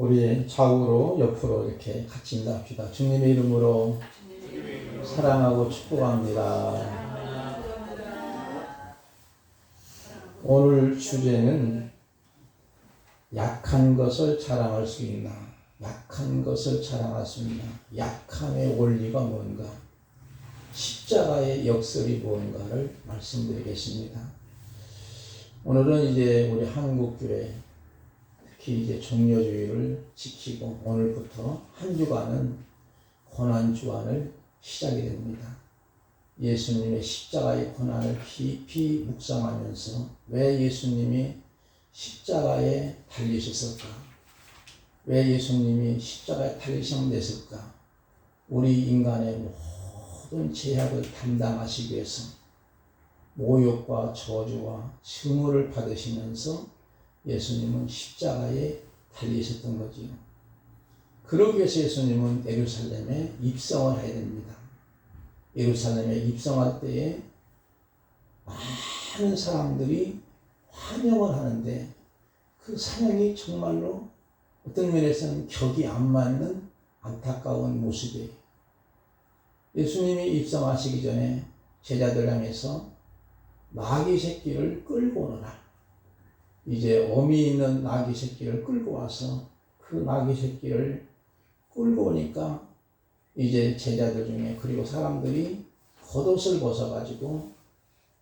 우리 좌우로 옆으로 이렇게 같이 인도합시다. 주님의 이름으로 사랑하고 축복합니다. 오늘 주제는 약한 것을 자랑할 수 있나? 약한 것을 자랑할 수 있나? 약함의 원리가 뭔가? 십자가의 역설이 무언가를 말씀드리겠습니다. 오늘은 이제 우리 한국교회 특히 이제 종려주의를 지키고 오늘부터 한 주간은 고난주간을 시작이 됩니다. 예수님의 십자가의 고난을 깊이 묵상하면서 왜 예수님이 십자가에 달리셨을까? 왜 예수님이 십자가에 달리셨을까? 우리 인간의 모든 죄악을 담당하시기 위해서 모욕과 저주와 증오를 받으시면서 예수님은 십자가에 달리셨던 거지요. 그러기 위해서 예수님은 예루살렘에 입성을 해야 됩니다. 예루살렘에 입성할 때에 많은 사람들이 환영을 하는데 그 사냥이 정말로 어떤 면에서는 격이 안 맞는 안타까운 모습이에요. 예수님이 입성하시기 전에 제자들 향해서 나귀 새끼를 끌고 오너라. 이제 어미 있는 나귀 새끼를 끌고 와서 그 나귀 새끼를 끌고 오니까 이제 제자들 중에 그리고 사람들이 겉옷을 벗어가지고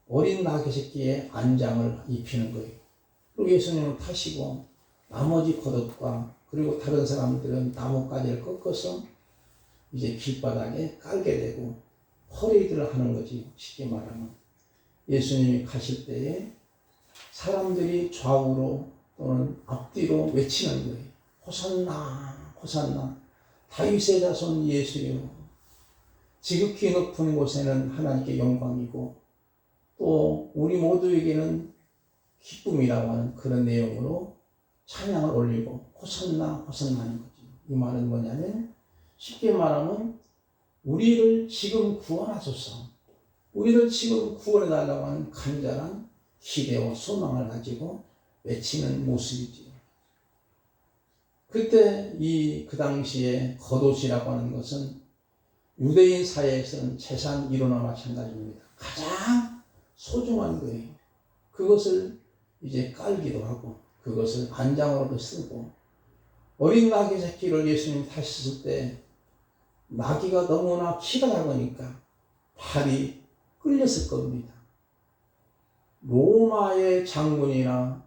어린 나귀 새끼에 안장을 입히는 거예요. 그리고 예수님은 타시고 나머지 겉옷과 그리고 다른 사람들은 나뭇가지를 꺾어서 이제 길바닥에 깔게 되고 퍼레이드를 하는 거지. 쉽게 말하면 예수님이 가실 때에 사람들이 좌우로 또는 앞뒤로 외치는 거예요. 호산나 호산나 다윗의 자손 예수여. 지극히 높은 곳에는 하나님께 영광이고 또 우리 모두에게는 기쁨이라고 하는 그런 내용으로 찬양을 올리고 호산나 호산나 하는 거죠. 이 말은 뭐냐면 쉽게 말하면 우리를 지금 구원하소서, 우리를 지금 구원해달라고 하는 간절한 기대와 소망을 가지고 외치는 모습이지요. 그때 그 당시에 겉옷이라고 하는 것은 유대인 사회에서는 재산 1호나 마찬가지입니다. 가장 소중한 거예요. 그것을 이제 깔기도 하고 그것을 안장으로도 쓰고 어린 나귀 새끼를 예수님 타셨을 때 나귀가 너무나 키가 작으니까 발이 끌렸을 겁니다. 로마의 장군이나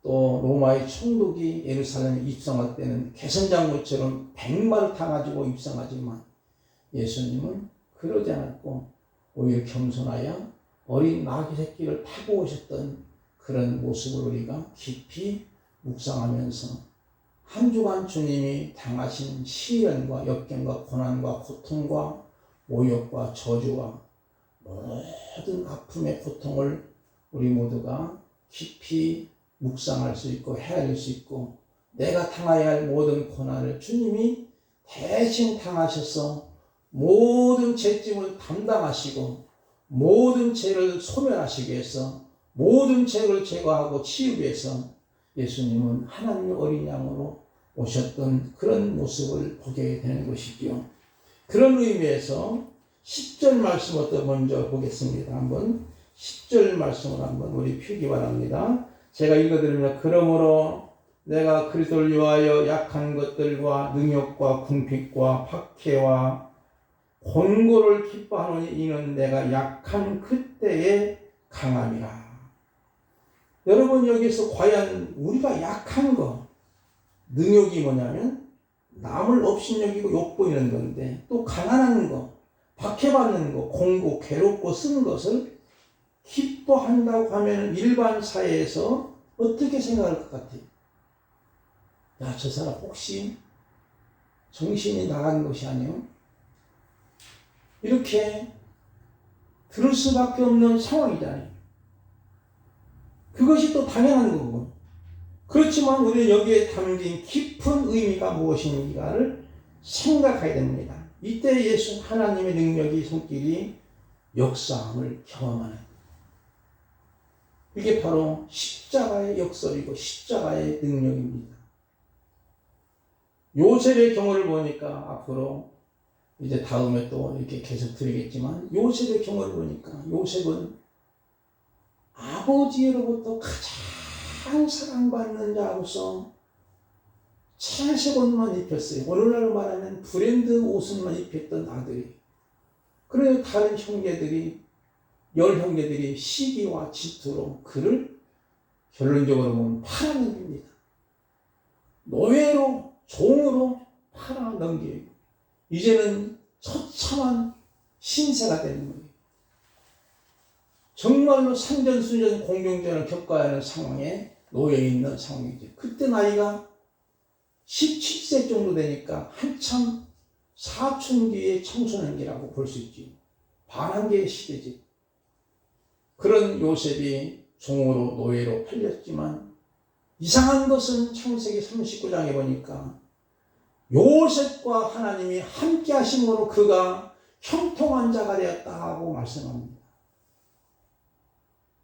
또 로마의 총독이 예루살렘에 입성할 때는 개선장군처럼 100마를 타가지고 입성하지만 예수님은 그러지 않았고 오히려 겸손하여 어린 나귀 새끼를 타고 오셨던 그런 모습을 우리가 깊이 묵상하면서 한 주간 주님이 당하신 시련과 역경과 고난과 고통과 모욕과 저주와 모든 아픔의 고통을 우리 모두가 깊이 묵상할 수 있고 헤아릴 수 있고 내가 당해야 할 모든 고난을 주님이 대신 당하셔서 모든 죄짐을 담당하시고 모든 죄를 소멸하시기 위해서 모든 죄를 제거하고 치우기 위해서 예수님은 하나님의 어린 양으로 오셨던 그런 모습을 보게 되는 것이죠. 그런 의미에서 10절 말씀부터 먼저 보겠습니다. 한번 10절 말씀을 한번 우리 펴기 바랍니다. 제가 읽어드립니다. 그러므로 내가 그리스도를 위하여 약한 것들과 능욕과 궁핍과 박해와 곤고를 기뻐하노니 이는 내가 약한 그때의 강함이라. 여러분 여기서 과연 우리가 약한 거 능욕이 뭐냐면 남을 업신여기고 욕보이는 건데 또 가난한 거 박해받는 거 공고 괴롭고 쓴 것을 기뻐한다고 하면 일반 사회에서 어떻게 생각할 것 같아요? 야, 저 사람 혹시 정신이 나간 것이 아니요? 이렇게 들을 수밖에 없는 상황이잖아요. 그것이 또 당연한 거고. 그렇지만 우리는 여기에 담긴 깊은 의미가 무엇인가를 생각해야 됩니다. 이때 예수 하나님의 능력이 손길이 역사함을 경험하는 이게 바로 십자가의 역설이고 십자가의 능력입니다. 요셉의 경우를 보니까 앞으로 이제 다음에 또 이렇게 계속 드리겠지만 요셉의 경우를 보니까 요셉은 아버지로부터 가장 사랑받는 자로서 채색 옷만 입혔어요. 오늘날로 말하면 브랜드 옷만 입혔던 아들이. 그래서 다른 형제들이, 열 형제들이 시기와 질투로 그를 결론적으로 보면 팔아넘깁니다. 노예로, 종으로 팔아넘기고 이제는 처참한 신세가 되는 거예요. 정말로 산전수전 공경전을 겪어야 하는 상황에 놓여 있는 상황이죠. 그때 나이가 17세 정도 되니까 한참 사춘기의 청소년기라고 볼 수 있지. 반항기의 시대지. 그런 요셉이 종으로 노예로 팔렸지만 이상한 것은 창세기 39장에 보니까 요셉과 하나님이 함께 하심으로 그가 형통한 자가 되었다고 말씀합니다.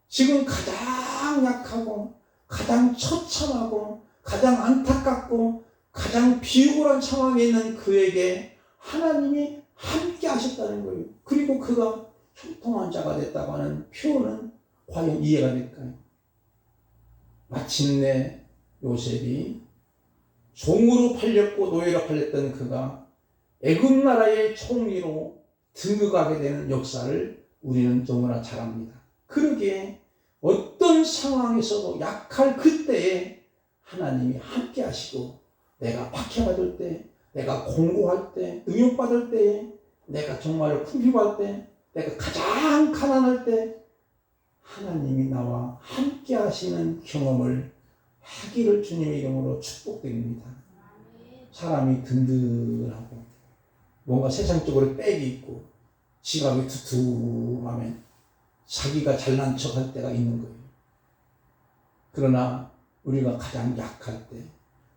지금 가장 약하고 가장 처참하고 가장 안타깝고 가장 비굴한 상황에 있는 그에게 하나님이 함께 하셨다는 거예요. 그리고 그가 형통한 자가 됐다고 하는 표현은 과연 이해가 될까요? 마침내 요셉이 종으로 팔렸고 노예로 팔렸던 그가 애굽 나라의 총리로 등극하게 되는 역사를 우리는 너무나 잘 압니다. 그러기에 어떤 상황에서도 약할 그때에 하나님이 함께 하시고 내가 박해받을 때, 내가 공고할 때, 능욕받을 때에, 내가 정말 궁핍할 때, 내가 가장 가난할 때 하나님이 나와 함께 하시는 경험을 하기를 주님의 이름으로 축복드립니다. 사람이 든든하고 뭔가 세상적으로 빽이 있고 지갑이 두툼하면 자기가 잘난 척할 때가 있는 거예요. 그러나 우리가 가장 약할 때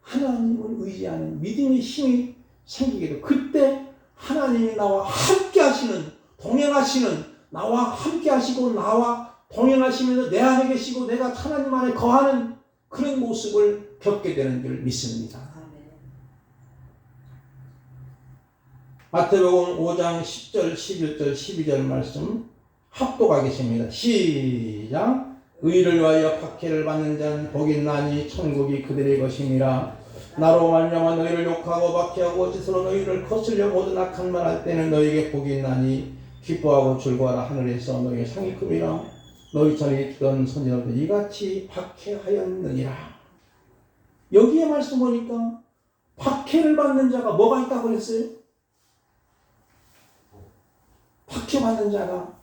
하나님을 의지하는 믿음의 힘이 생기게 되고 그때 하나님이 나와 함께 하시는, 동행하시는, 나와 함께 하시고 나와 동행하시면서 내 안에 계시고 내가 하나님 안에 거하는 그런 모습을 겪게 되는 줄 믿습니다. 마태복음 5장 10절, 11절, 12절 말씀 합독하겠습니다. 시작. 의를 위하여 박해를 받는 자는 복이 있나니 천국이 그들의 것임이라. 나로 말미암아 너희를 욕하고 박해하고 짓으로 너희를 거슬려 모든 악한 말 할 때는 너희에게 복이 있나니 기뻐하고 즐거워하라. 하늘에서 너희의 상이 크리라. 너희 전에 있던 선지자들 이같이 박해하였느니라. 여기에 말씀 보니까 박해를 받는 자가 뭐가 있다고 그랬어요? 박해받는 자가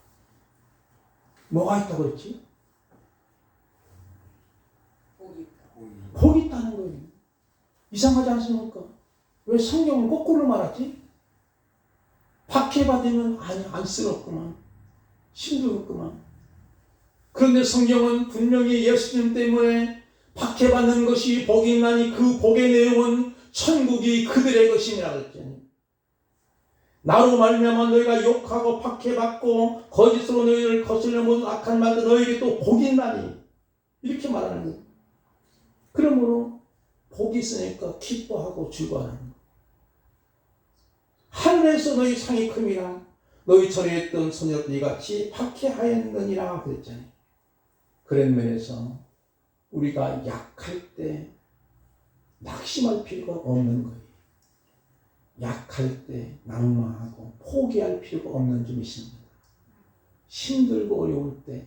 뭐가 있다고 그랬지? 복이 있다는 거예요. 이상하지 않습니까? 왜 성경은 거꾸로 말하지? 박해받으면 아니 안쓰럽구만, 힘들었구만. 그런데 성경은 분명히 예수님 때문에 박해받는 것이 복이 있나니 그 복의 내용은 천국이 그들의 것임이라 그랬잖아요. 나로 말미암아 너희가 욕하고 박해받고 거짓으로 너희를 거슬려 모든 악한 말도 너희에게 또 복이 있나니 이렇게 말하는 거예요. 그러므로 복이 있으니까 기뻐하고 즐거워하는 거예요. 하늘에서 너희 상이 큼이라. 너희 전에 있던 소녀들 이같이 박해하였느니라 그랬잖아요. 그런 면에서 우리가 약할 때 낙심할 필요가 없는 거예요. 약할 때 낙망하고 포기할 필요가 없는 점 있습니다. 힘들고 어려울 때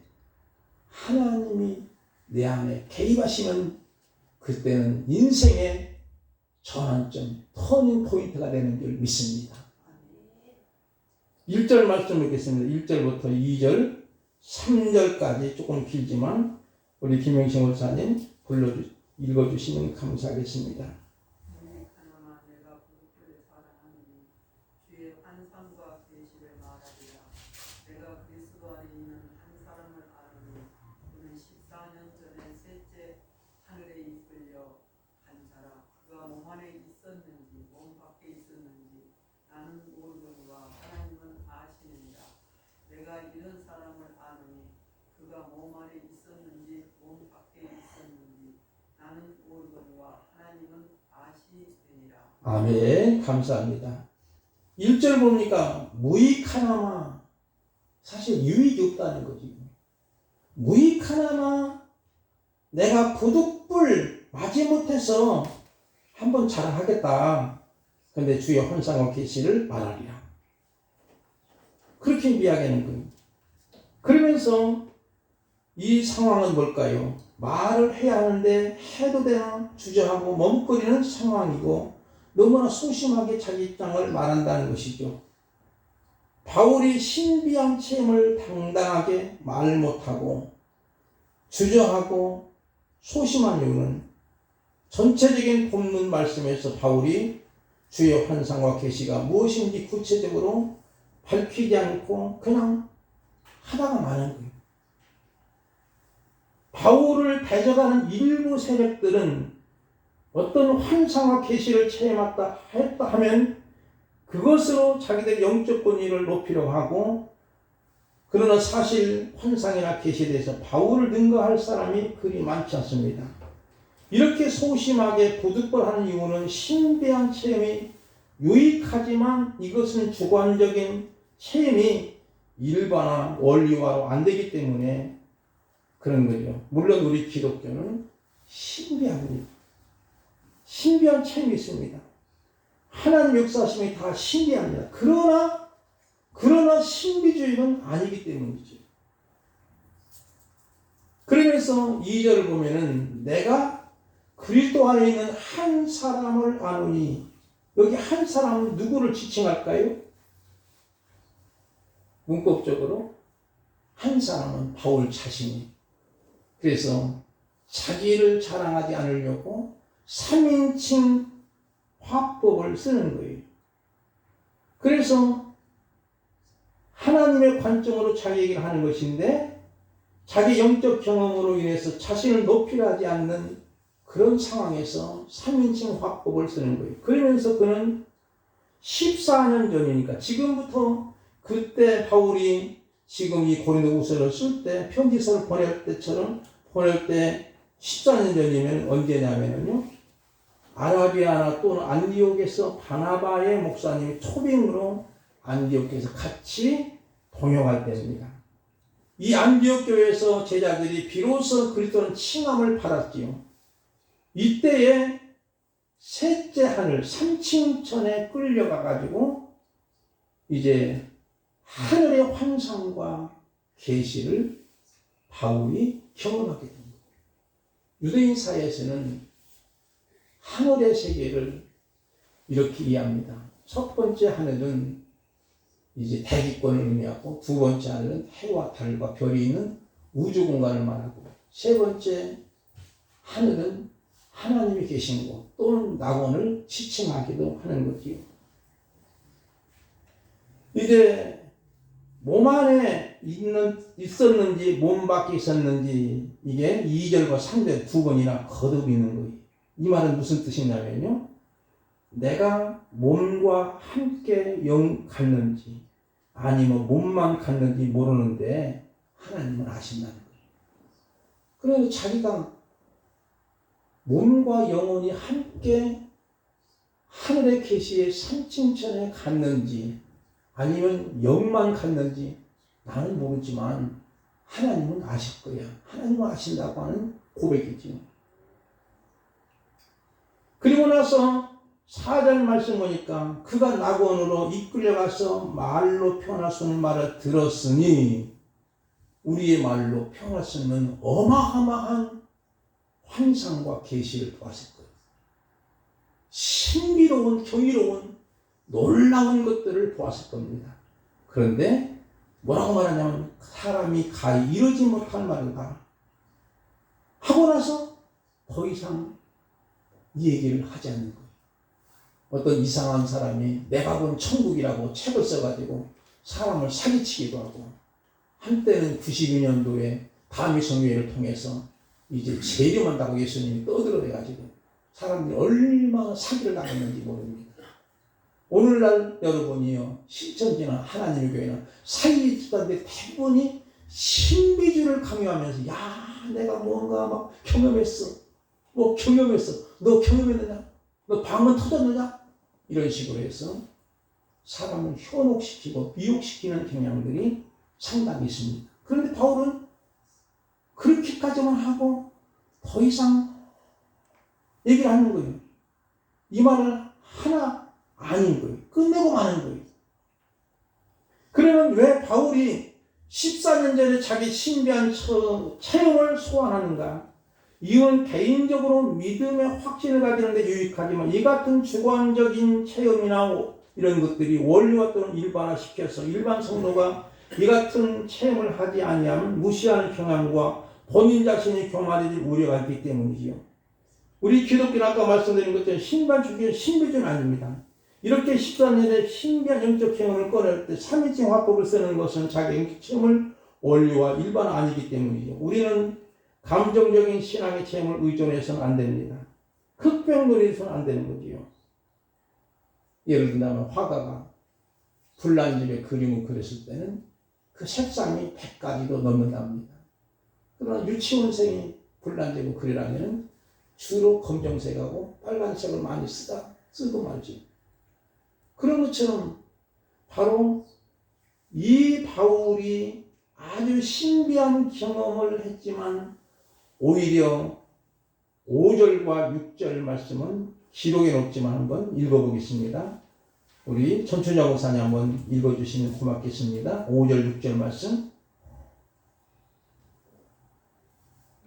하나님이 내 안에 개입하시면 그때는 인생의 전환점, 터닝 포인트가 되는 줄 믿습니다. 1절 말씀 읽겠습니다. 1절부터 2절, 3절까지 조금 길지만 우리 김영신 목사님 읽어주시면 감사하겠습니다. 이런 사람을 아노니 그가 몸 안에 있었는지 몸 밖에 있었는지 나는 모르거니와 하나님은 아시느니라. 아멘. 감사합니다. 1절 보니까 무익하나마, 사실 유익이 없다는 거지. 무익하나마 내가 부득불 마지못해서 한번 자랑하겠다. 근데 주의 환상과 계시를 말하리라. 그렇게 이야기하는 거예요. 그러면서 이 상황은 뭘까요? 말을 해야 하는데 해도 되나 주저하고 머뭇거리는 상황이고 너무나 소심하게 자기 입장을 말한다는 것이죠. 바울이 신비한 체험을 당당하게 말 못하고 주저하고 소심한 이유는 전체적인 본문 말씀에서 바울이 주의 환상과 계시가 무엇인지 구체적으로 밝히지 않고 그냥 하다가 마는 거예요. 바울을 대적하는 일부 세력들은 어떤 환상과 계시를 체험했다 하면 그것으로 자기들 영적 권위를 높이려고 하고, 그러나 사실 환상이나 계시에 대해서 바울을 능가할 사람이 그리 많지 않습니다. 이렇게 소심하게 부득불하는 이유는 신비한 체험이 유익하지만 이것은 주관적인 체험이 일반화, 원리화로 안 되기 때문에 그런 거죠. 물론 우리 기독교는 신비합니다. 신비한 체험이 있습니다. 하나님 역사심이 다 신비합니다. 그러나 신비주의는 아니기 때문이죠. 그러면서 2절을 보면은 내가 그리스도 안에 있는 한 사람을 아노니, 여기 한 사람은 누구를 지칭할까요? 문법적으로 한 사람은 바울 자신이. 그래서 자기를 자랑하지 않으려고 3인칭 화법을 쓰는 거예요. 그래서 하나님의 관점으로 자기 얘기를 하는 것인데 자기 영적 경험으로 인해서 자신을 높이려 하지 않는 그런 상황에서 3인칭 화법을 쓰는 거예요. 그러면서 그는 14년 전이니까 지금부터 그때 바울이 지금 이 고린도후서를 쓸 때 편지서를 보낼 때 14년 전이면 언제냐면요, 아라비아나 또는 안디옥에서 바나바의 목사님이 초빙으로 안디옥에서 같이 동역할 때입니다. 이 안디옥 교회에서 제자들이 비로소 그리스도는 칭함을 받았지요. 이때에 셋째 하늘 삼층천에 끌려가 가지고 이제 하늘의 환상과 계시를 바울이 경험하게 됩니다. 유대인 사회에서는 하늘의 세계를 이렇게 이해합니다. 첫 번째 하늘은 이제 대기권을 의미하고, 두 번째 하늘은 해와 달과 별이 있는 우주 공간을 말하고, 세 번째 하늘은 하나님이 계신 곳 또는 낙원을 지칭하기도 하는 거지요. 이제 몸 안에 있었는지 몸 밖에 있었는지 이게 2절과 3절 두 번이나 거듭 있는 거예요. 이 말은 무슨 뜻이냐면요, 내가 몸과 함께 영 갔는지 아니면 몸만 갔는지 모르는데 하나님은 아신다는 거예요. 그래서 자기가 몸과 영혼이 함께 하늘의 계시의 삼층천에 갔는지 아니면 영만 갔는지 나는 모르지만 하나님은 아실 거야. 하나님은 아신다고 하는 고백이지요. 그리고 나서 4절 말씀 보니까 그가 낙원으로 이끌려가서 말로 표현할 수 없는 말을 들었으니, 우리의 말로 표현할 수 없는 어마어마한 환상과 계시를 보았을 거예요. 신비로운, 경이로운, 놀라운 것들을 보았을 겁니다. 그런데 뭐라고 말하냐면 사람이 가히 이루지 못할 말이다 하고 나서 더 이상 이 얘기를 하지 않는 거예요. 어떤 이상한 사람이 내가 본 천국이라고 책을 써가지고 사람을 사기치기도 하고, 한때는 92년도에 다미성교회를 통해서 이제 재림한다고 예수님이 떠들어대가지고 사람들이 얼마나 사기를 당했는지 모릅니다. 오늘날 여러분이요, 실천지나 하나님의 교회는 사기 집단들이 대부분이 신비주의를 강요하면서 야 내가 뭔가 막 경험했어. 너 경험했느냐? 너 방언 터졌느냐? 이런 식으로 해서 사람을 현혹시키고 미혹시키는 경향들이 상당히 있습니다. 그런데 바울은 그렇게까지만 하고 더 이상 얘기를 하는 거예요. 이 말을 하나 아닌 거예요. 끝내고 마는 거예요. 그러면 왜 바울이 14년 전에 자기 신비한 체험을 소환하는가? 이건 개인적으로 믿음의 확신을 가지는데 유익하지만 이 같은 주관적인 체험이나 이런 것들이 원리와 또는 일반화시켜서 일반 성도가 이 같은 체험을 하지 아니하면 무시하는 경향과 본인 자신이 교만해질 우려가 있기 때문이지요. 우리 기독교는 아까 말씀드린 것처럼 신비한 주기는 신비주는 아닙니다. 이렇게 14년에 신비한 영적 체험을 꺼낼 때 3인칭 화법을 쓰는 것은 자기 영적 체험을 원리와 일반화 아니기 때문이죠. 우리는 감정적인 신앙의 체험을 의존해서는 안 됩니다. 흑백놀이해서는 안 되는 거지요. 예를 들면 화가가 불난집에 그림을 그렸을 때는 그 색상이 100가지도 넘는답니다. 그러나 유치원생이 불난집을 그리라면 주로 검정색하고 빨간색을 많이 쓰고 말지. 그런 것처럼 바로 이 바울이 아주 신비한 경험을 했지만 오히려 5절과 6절 말씀은 기록에 없지만 한번 읽어보겠습니다. 우리 전춘자 목사님 한번 읽어주시면 고맙겠습니다. 5절 6절 말씀.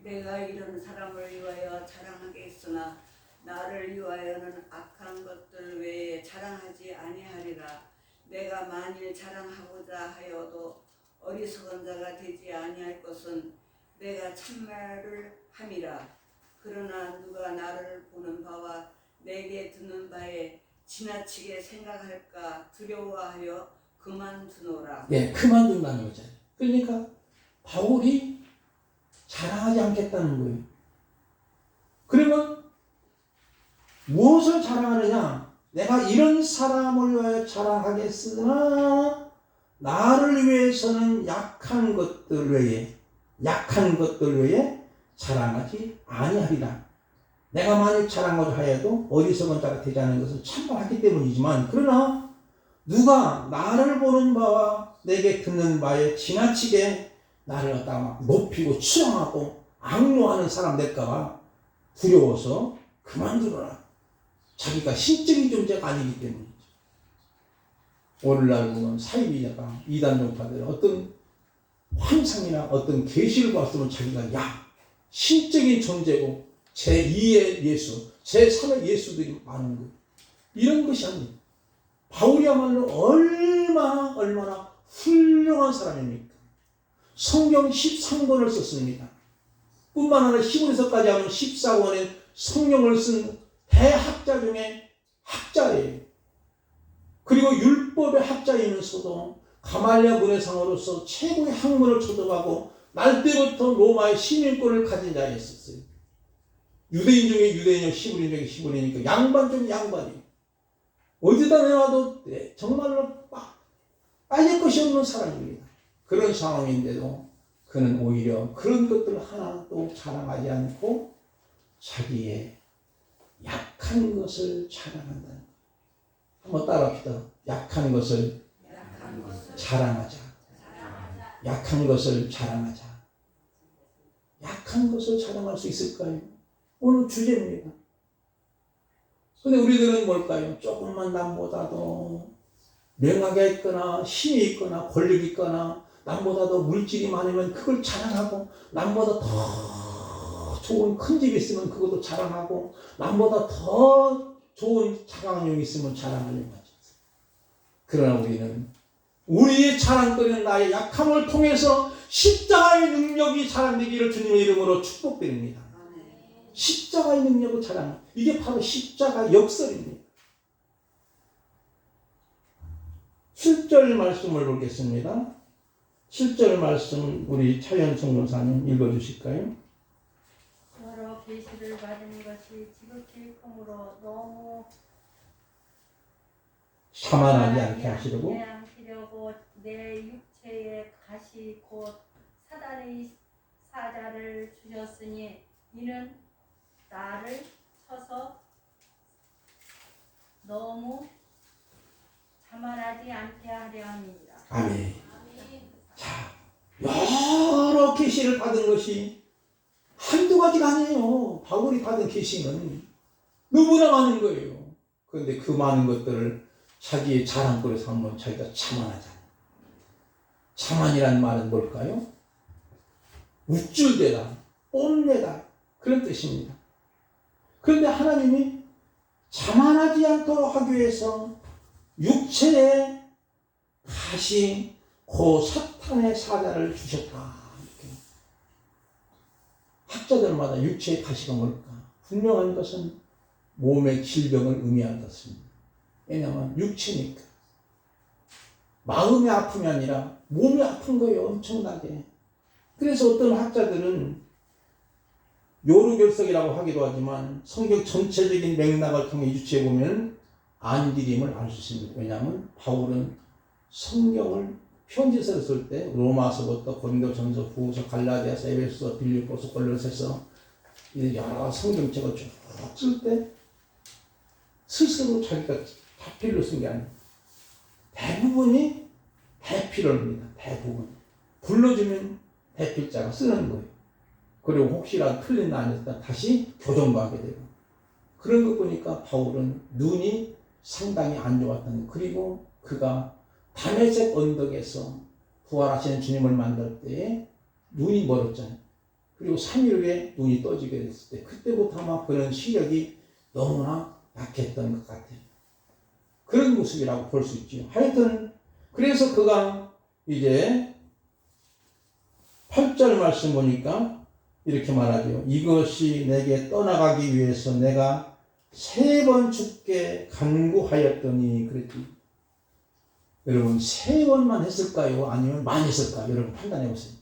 내가 이런 사람을 위하여 자랑하겠으나 나를 위하여는 악한 것들 외에 자랑하지 아니하리라. 내가 만일 자랑하고자 하여도 어리석은 자가 되지 아니할 것은 내가 참말을 함이라. 그러나 누가 나를 보는 바와 내게 듣는 바에 지나치게 생각할까 두려워하여 그만두노라. 네, 그만둔다는 거잖아요. 그러니까 바울이 자랑하지 않겠다는 거예요. 그러면 무엇을 자랑하느냐? 내가 이런 사람을 위하여 자랑하겠으나 나를 위해서는 약한 것들 외에 자랑하지 아니하리라. 내가 만약 자랑하고자 하여도 어리석은 자가 되지 않은 것은 참말하기 때문이지만 그러나 누가 나를 보는 바와 내게 듣는 바에 지나치게 나를 갖다가 높이고 추앙하고 악로하는 사람 될까봐 두려워서 그만두라. 자기가 신적인 존재가 아니기 때문이죠. 오늘날 보면 사이비자가 이단 종파들 어떤 환상이나 어떤 계시를 봤으면 자기가 신적인 존재고 제2의 예수, 제3의 예수들이 많은 것. 이런 것이 아닙니다. 바울이야말로 얼마나 훌륭한 사람입니까? 성경 13권을 썼습니다. 뿐만 아니라 히브리서까지 하면 14권의 성경을 쓴 대학자 중에 학자예요. 그리고 율법의 학자이면서도 가말리아 문해상으로서 최고의 학문을 초접하고 날 때부터 로마의 시민권을 가진 자였었어요. 유대인 중에 유대인이요, 히브리인 중에 히브리니까 양반 중에 양반이에요. 어디다 내놔도 정말로 빠질 것이 없는 사람입니다. 그런 상황인데도 그는 오히려 그런 것들 하나도 자랑하지 않고 자기의 약한 것을 자랑한다. 한번 따라합시다. 약한 것을 자랑하자. 약한 것을 자랑하자. 약한 것을 자랑할 수 있을까요? 오늘 주제입니다. 근데 우리들은 뭘까요? 조금만 남보다도 명하게 있거나 힘이 있거나 권력이 있거나 남보다도 물질이 많으면 그걸 자랑하고 남보다 더 좋은 큰 집이 있으면 그것도 자랑하고 남보다 더 좋은 자강용이 있으면 자랑하려고 하죠. 그러나 우리는 우리의 자랑거리는 나의 약함을 통해서 십자가의 능력이 자랑되기를 주님의 이름으로 축복드립니다. 십자가의 능력을 자랑. 이게 바로 십자가 역설입니다. 7절 말씀을 보겠습니다. 7절 말씀 우리 차현성 목사님 읽어주실까요? 여러 계시를 받은 것이 지극히 크므로 너무 사만하지 않게 하시려고 내 육체의 가시 곧 사단의 사자를 주셨으니 이는 나를 쳐서 너무 자만하지 않게 하려 함이니라. 아멘. 자, 여러 계시를 받은 것이 한두 가지가 아니에요. 바울이 받은 계시는 너무나 많은 거예요. 그런데 그 많은 것들을 자기의 자랑거리 삼으면 자기가 자만하잖아요. 자만이란 말은 뭘까요? 우쭐대다, 뽐내다, 그런 뜻입니다. 그런데 하나님이 자만하지 않도록 하기 위해서 육체에 가시 고 사탄의 사자를 주셨다. 이렇게. 학자들마다 육체의 가시가 뭘까? 분명한 것은 몸의 질병을 의미하는 것입니다. 왜냐하면 육체니까. 마음의 아픔이 아니라 몸이 아픈 거예요. 엄청나게. 그래서 어떤 학자들은 요루결석이라고 하기도 하지만 성경 전체적인 맥락을 통해 유추해 보면 안디림을 알 수 있습니다. 왜냐하면 바울은 성경을 편지서를 쓸 때 로마서부터 고린도전서, 후서, 갈라디아서, 에베소서, 빌립보서, 골로새서 여러 성경책을 쭉 쓸 때 스스로 자기가 자필로 쓴 게 아니에요. 대부분이 대필입니다. 대부분. 불러주면 대필자가 쓰는 거예요. 그리고 혹시라도 틀린 날 아니었다 다시 교정하게 되고. 그런 거 보니까 바울은 눈이 상당히 안 좋았던 거예요. 그리고 그가 다메섹 언덕에서 부활하시는 주님을 만날 때에 눈이 멀었잖아요. 그리고 3일 후에 눈이 떠지게 됐을 때 그때부터 아마 그런 시력이 너무나 약했던 것 같아요. 그런 모습이라고 볼 수 있죠. 하여튼 그래서 그가 이제 8절 말씀 보니까 이렇게 말하죠. 이것이 내게 떠나가기 위해서 내가 3번 죽게 간구하였더니 그랬지. 여러분 3번만 했을까요? 아니면 많이 했을까요? 여러분 판단해 보세요.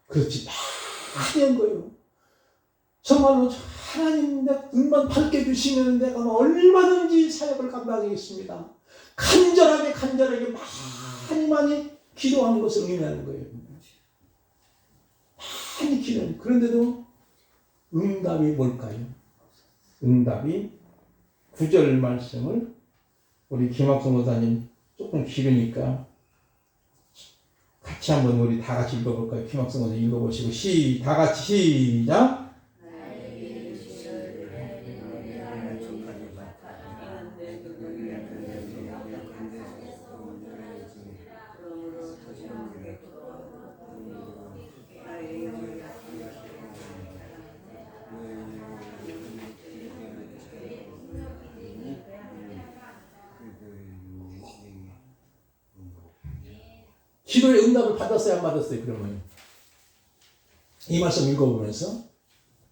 그렇지 많이 한 거예요. 정말로 하나님 내 눈만 밝게 주시면 내가 얼마든지 사역을 감당하겠습니다. 간절하게 많이 기도하는 것을 의미하는 거예요. 많이 기도하는. 그런데도 응답이 뭘까요? 응답이 9절 말씀을 우리 김학성 목사님 조금 길으니까 같이 한번 우리 다 같이 읽어볼까요? 김학성 목사님 읽어보시고 다 같이 시작. 기도의 응답을 받았어요, 안 받았어요? 그러면 이 말씀 읽어보면서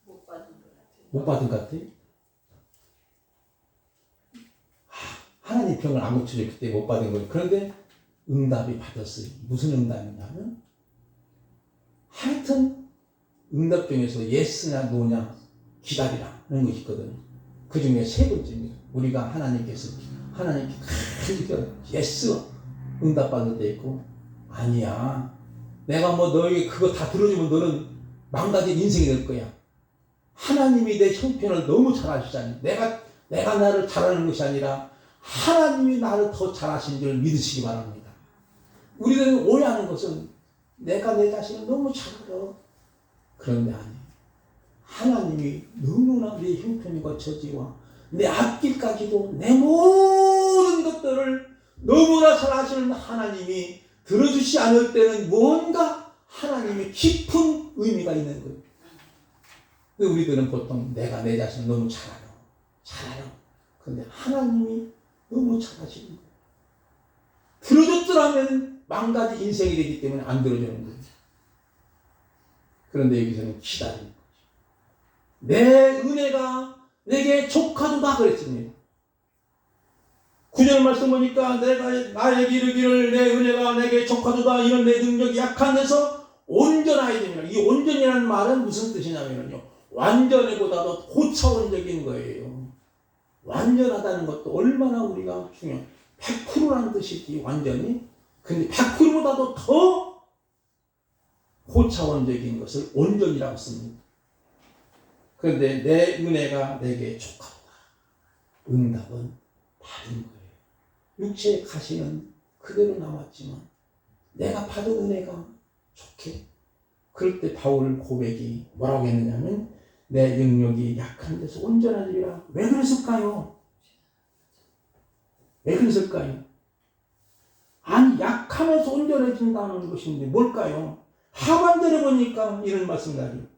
못 받은 것 같아요. 하나님 평을 안 고쳐줬기 때문에 못 받은 거예요. 그런데 응답이 받았어요. 무슨 응답이냐면 하여튼 응답 중에서 예스냐 노냐 기다리라는 것이 있거든요. 그 중에 3번째입니다. 우리가 하나님께 예스 응답받을 때 있고 아니야 내가 너에게 그거 다 들어주면 너는 망가진 인생이 될 거야. 하나님이 내 형편을 너무 잘 아시잖아요. 내가 나를 잘하는 것이 아니라 하나님이 나를 더 잘하신 줄 믿으시기 바랍니다. 우리들은 오해하는 것은 내가 내 자신을 너무 잘 알아. 그런데 아니에요. 하나님이 너무나 내 형편과 처지와 내 앞길까지도 내 모든 것들을 너무나 잘 아시는 하나님이 들어주지 않을 때는 뭔가 하나님의 깊은 의미가 있는 거예요. 우리들은 보통 내가 내 자신을 너무 잘 알아. 그런데 하나님이 너무 잘하시는 거예요. 들어줬더라면 망가진 인생이 되기 때문에 안 들어주는 거예요. 그런데 여기서는 기다리는 거죠. 내 은혜가 내게 족하도다 그랬습니다. 9절 말씀 보니까 내가 나에게 이르기를 내 은혜가 내게 족하도다 이는 내 능력이 약한 데서 온전하여야 됩니다. 이 온전이라는 말은 무슨 뜻이냐면요. 완전히보다도 고차원적인 거예요. 완전하다는 것도 얼마나 우리가 중요해요. 100%라는 뜻이지 완전히. 근데 100%보다도 더 고차원적인 것을 온전이라고 씁니다. 그런데 내 은혜가 내게 족하도다. 응답은 받은 거예요. 육체의 가시는 그대로 남았지만 내가 받은 은혜가 좋게. 그럴 때 바울 고백이 뭐라고 했느냐면 내 능력이 약한 데서 온전하리라. 왜 그랬을까요? 왜 그랬을까요? 아니 약하면서 온전해진다는 것인데 뭘까요? 하반절에 보니까 이런 말씀이라요.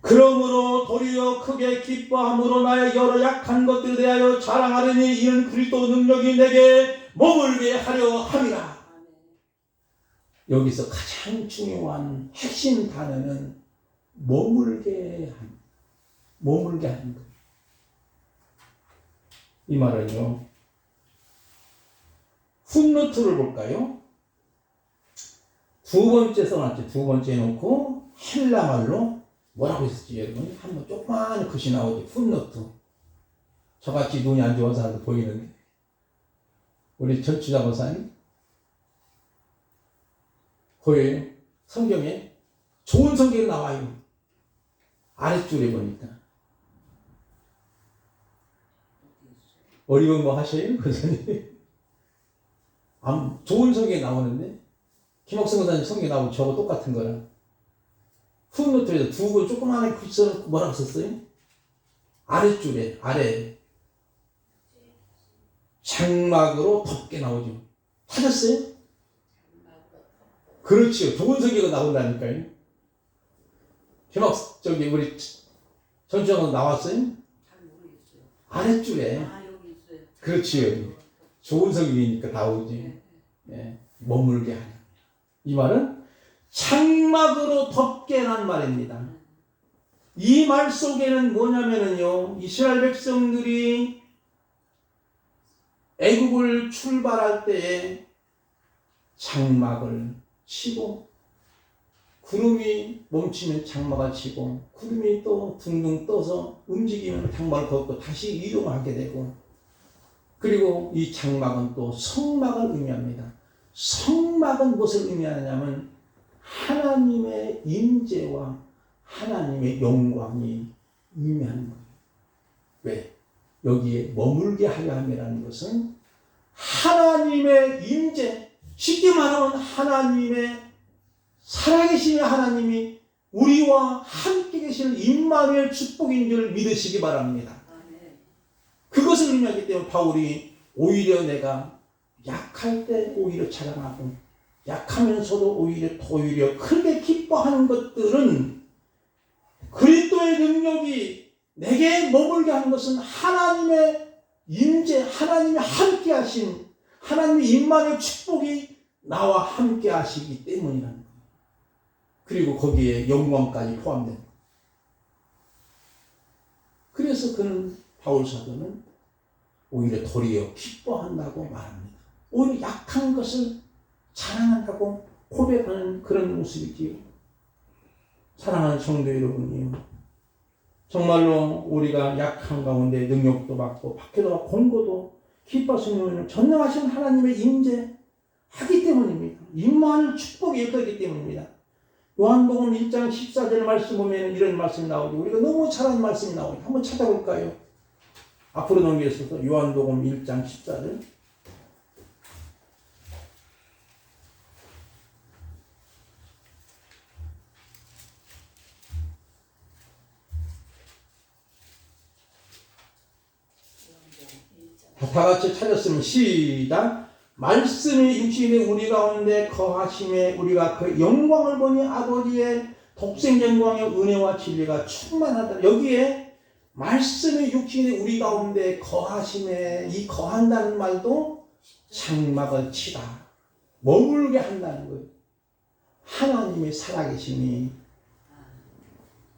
그러므로 도리어 크게 기뻐함으로 나의 여러 약한 것들에 대하여 자랑하려니 이는 그리스도 능력이 내게 머물게 하려 함이라. 여기서 가장 중요한 핵심 단어는 머물게 하는 거예요. 이 말은요. 풋노트를 볼까요? 두 번째 써놨죠. 두 번째 놓고 헬라말로 뭐라고 했었지 여러분? 한번 조그마한 글씨 나오죠. 풋노트. 저같이 눈이 안 좋은 사람도 보이는데 우리 전추자 권사님 거기 성경에 좋은 성경이 나와요. 아랫줄에 보니까 어려운 거 하셔요? 권사님? 좋은 성경이 나오는데 김학성 권사님 성경이 나오고 저거 똑같은 거라 풋노트에서 두 번 조그마한 글씨 뭐라고 썼어요? 아랫줄에 아래 장막으로 덮게 나오죠. 찾았어요? 그렇지요. 좋은 성경이 나온다니까요. 저기 우리 전주장은 나왔어요? 잘 모르겠어요. 아랫줄에. 여기 있어요. 그렇지요. 좋은 성경이니까 나오지. 네. 머물게 하냐. 이 말은 장막으로 덮게 란 말입니다. 이 말 속에는 뭐냐면은요. 이스라엘 백성들이 애국을 출발할 때에 장막을 치고 구름이 멈추면 장막을 치고 구름이 또 둥둥 떠서 움직이면 장막을 걷고 다시 이동하게 되고 그리고 이 장막은 또 성막을 의미합니다. 성막은 무엇을 의미하냐면 하나님의 임재와 하나님의 영광이 의미하는 거예요. 왜? 여기에 머물게 하려 함이라는 것은 하나님의 임재, 쉽게 말하면 하나님의 살아계신 하나님이 우리와 함께 계시는 임마누엘 축복인 줄 믿으시기 바랍니다. 그것을 의미하기 때문에 바울이 오히려 내가 약할 때 오히려 자랑하고 약하면서도 오히려 크게 기뻐하는 것들은 그리스도의 능력이 내게 머물게 하는 것은 하나님의 임재, 하나님이 함께 하신 하나님의 임마누엘 축복이 나와 함께 하시기 때문이라는 거예요. 그리고 거기에 영광까지 포함된 거예요. 그래서 그는 바울 사도는 오히려 도리어 기뻐한다고 말합니다. 오히려 약한 것을 자랑한다고 고백하는 그런 모습이지요. 사랑하는 성도 여러분이요. 정말로 우리가 약한 가운데 능력도 받고 박해도 받고 공고도 기뻐하시는 전능하신 하나님의 임재 하기 때문입니다. 임마누엘 축복이 있기 때문입니다. 요한복음 1장 14절 말씀 보면 이런 말씀이 나오죠. 우리가 너무 잘 아는 말씀이 나오죠. 한번 찾아볼까요? 앞으로 넘기겠습니다. 요한복음 1장 14절. 다 같이 찾았으면 시작. 말씀이 육신이 우리 가운데 거하심에 우리가 그 영광을 보니 아버지의 독생 영광의 은혜와 진리가 충만하다. 여기에 말씀이 육신이 우리 가운데 거하심에 이 거한다는 말도 장막을 치다. 머물게 한다는 거예요. 하나님의 살아계심이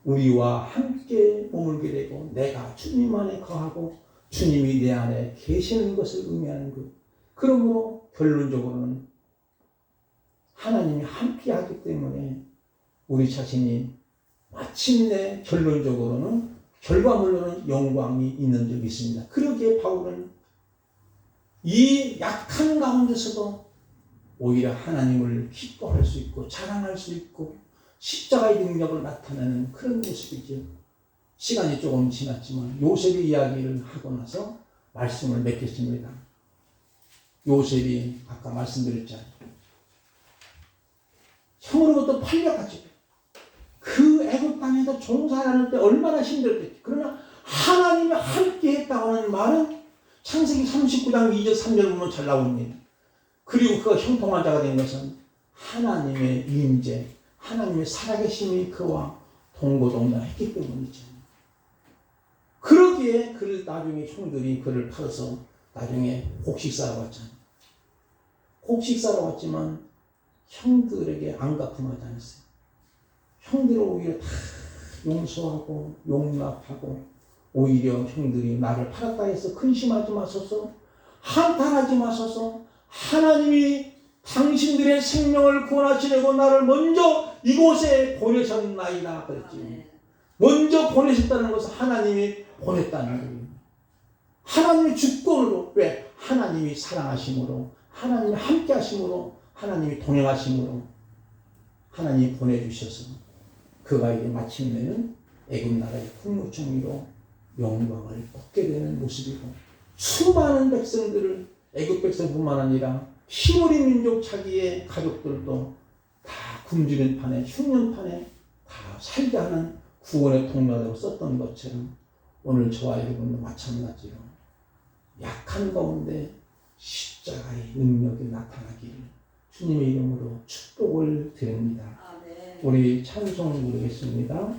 우리와 함께 머물게 되고 내가 주님 안에 거하고 주님이 내 안에 계시는 것을 의미하는 것. 그러므로 결론적으로는 하나님이 함께 하기 때문에 우리 자신이 마침내 결론적으로는 결과물로는 영광이 있는 줄 믿습니다. 그러기에 바울은 이 약한 가운데서도 오히려 하나님을 기뻐할 수 있고 자랑할 수 있고 십자가의 능력을 나타내는 그런 모습이죠. 시간이 조금 지났지만 요셉의 이야기를 하고 나서 말씀을 맺겠습니다. 요셉이 아까 말씀드렸잖아요. 형으로부터 팔려가지고 그 애굽 땅에서 종살이하는 때 얼마나 힘들었겠지. 그러나 하나님이 함께 했다고 하는 말은 창세기 39장 2절 3절 보면 잘 나옵니다. 그리고 그가 형통한 자가 된 것은 하나님의 임재, 하나님의 살아계심이 그와 동고동락했기 때문이죠. 그러기에 그를 나중에 형들이 그를 팔아서 나중에 곡식사로 왔잖아요. 곡식사로 왔지만 형들에게 안 갚음하지 않았어요. 형들을 오히려 다 용서하고 용납하고 오히려 형들이 나를 팔았다 해서 근심하지 마소서, 한탄하지 마소서, 하나님이 당신들의 생명을 구원하시려고 나를 먼저 이곳에 보내셨나이다 그랬지. 먼저 보내셨다는 것은 하나님이 보냈다는 거예요. 하나님의 주권으로. 왜? 하나님이 사랑하심으로, 하나님이 함께 하심으로, 하나님이 동행하심으로 하나님이 보내주셔서 그가 이제 마침내는 애굽 나라의 국무총리로 영광을 얻게 되는 모습이고, 수많은 백성들을, 애굽 백성뿐만 아니라 히브리 민족 자기의 가족들도 다 굶주린 판에, 흉년 판에 다 살게 하는 구원의 통로라고 썼던 것처럼 오늘 저와 여러분도 마찬가지로 약한 가운데 십자가의 능력이 나타나기를 주님의 이름으로 축복을 드립니다. 아멘. 우리 찬송 부르겠습니다.